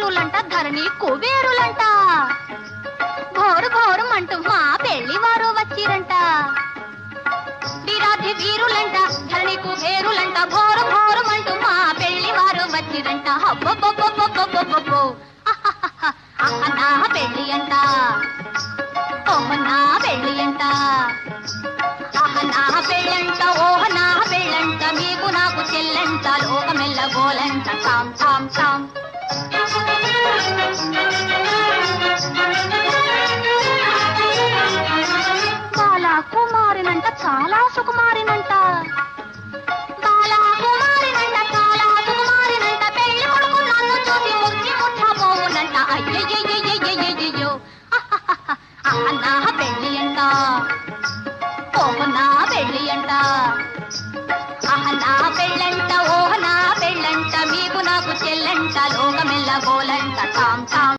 వీరులంట ధరణి కుబేరులంట ఘోరు ఘోరమంటూ మా పెళ్లి వారు వచ్చిరంట వీరాధి వీరులంట ధరణి కుబేరులంట ఘోరు ఘోరమంటూ మా పెళ్లి వారు వచ్చిరంట హబ్బబ్బబ్బబ్బబ్బబ్బో నా పెళ్లి అంట ఓహ నా పెళ్లి అంట నా పెళ్ళంట ఓహ నా పెళ్ళంట మీకు నాకు చెల్లంట లోకమెల్ల గోలంట తాం తాం తాం బాలా కుమారినంట చాలా సుకుమారినంట బాలా కుమారినంట చాలా సుకుమారినంట పెళ్లి కొడుకు నన్ను చూసి ముచ్చి ముట్టబోవునంట అయ్యయ్యయ్యయ్యయ్యయ్యో నా పెళ్లి అంట ఓహ నా పెళ్లి అంట నా పెళ్ళంట ఓహ నా పెళ్ళంట మీకు నాకు చెల్లంట లోకమెల్ల గోలంట తాం తాం